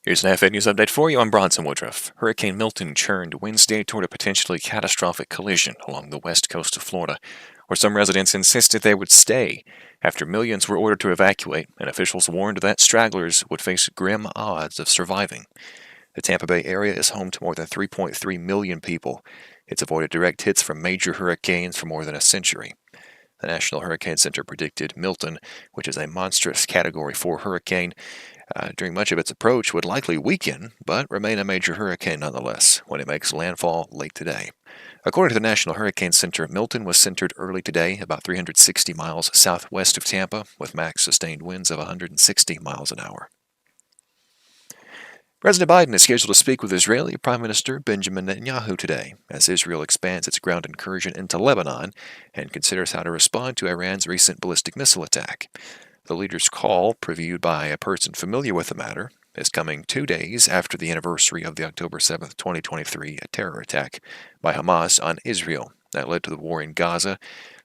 Here's an AFN News update for you. I'm Bronson Woodruff. Hurricane Milton churned Wednesday toward a potentially catastrophic collision along the west coast of Florida, where some residents insisted they would stay after millions were ordered to evacuate, and officials warned that stragglers would face grim odds of surviving. The Tampa Bay area is home to more than 3.3 million people. It's avoided direct hits from major hurricanes for more than a century. The National Hurricane Center predicted Milton, which is a monstrous Category 4 hurricane, during much of its approach would likely weaken, but remain a major hurricane nonetheless when it makes landfall late today. According to the National Hurricane Center, Milton was centered early today, about 360 miles southwest of Tampa, with max sustained winds of 160 miles an hour. President Biden is scheduled to speak with Israeli Prime Minister Benjamin Netanyahu today, as Israel expands its ground incursion into Lebanon and considers how to respond to Iran's recent ballistic missile attack. The leader's call, previewed by a person familiar with the matter, is coming 2 days after the anniversary of the October 7, 2023 terror attack by Hamas on Israel that led to the war in Gaza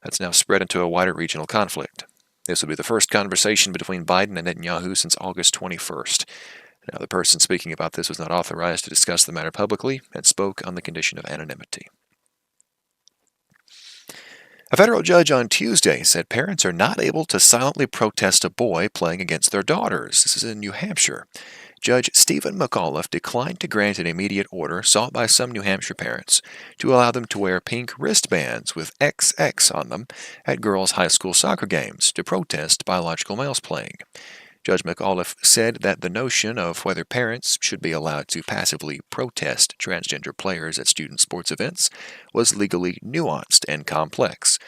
that's now spread into a wider regional conflict. This will be the first conversation between Biden and Netanyahu since August 21st. Now, the person speaking about this was not authorized to discuss the matter publicly and spoke on the condition of anonymity. A federal judge on Tuesday said parents are not able to silently protest a boy playing against their daughters. This is in New Hampshire. Judge Stephen McAuliffe declined to grant an immediate order sought by some New Hampshire parents to allow them to wear pink wristbands with XX on them at girls' high school soccer games to protest biological males playing. Judge McAuliffe said that the notion of whether parents should be allowed to passively protest transgender players at student sports events was legally nuanced and complex,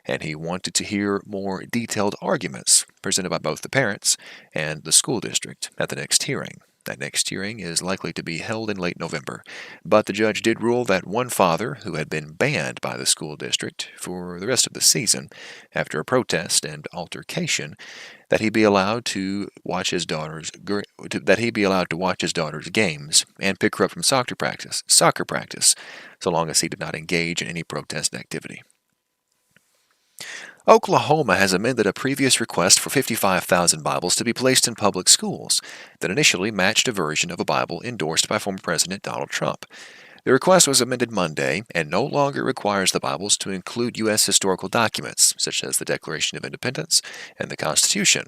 and he wanted to hear more detailed arguments presented by both the parents and the school district at the next hearing. That next hearing is likely to be held in late November, but the judge did rule that one father who had been banned by the school district for the rest of the season after a protest and altercation that he be allowed to watch his daughter's games and pick her up from soccer practice, so long as he did not engage in any protest activity. Oklahoma has amended a previous request for 55,000 Bibles to be placed in public schools that initially matched a version of a Bible endorsed by former President Donald Trump. The request was amended Monday and no longer requires the Bibles to include U.S. historical documents, such as the Declaration of Independence and the Constitution,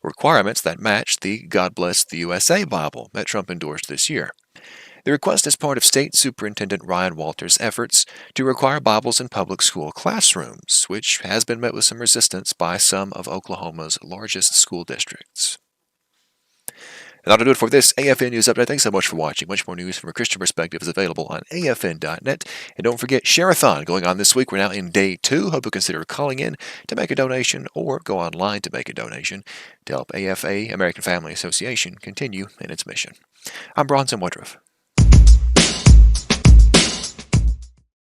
requirements that match the God Bless the USA Bible that Trump endorsed this year. The request is part of State Superintendent Ryan Walters' efforts to require Bibles in public school classrooms, which has been met with some resistance by some of Oklahoma's largest school districts. And that'll do it for this AFN News Update. Thanks so much for watching. Much more news from a Christian perspective is available on afn.net. And don't forget, Share-a-thon going on this week. We're now in day 2. Hope you'll consider calling in to make a donation or go online to make a donation to help AFA, American Family Association, continue in its mission. I'm Bronson Woodruff.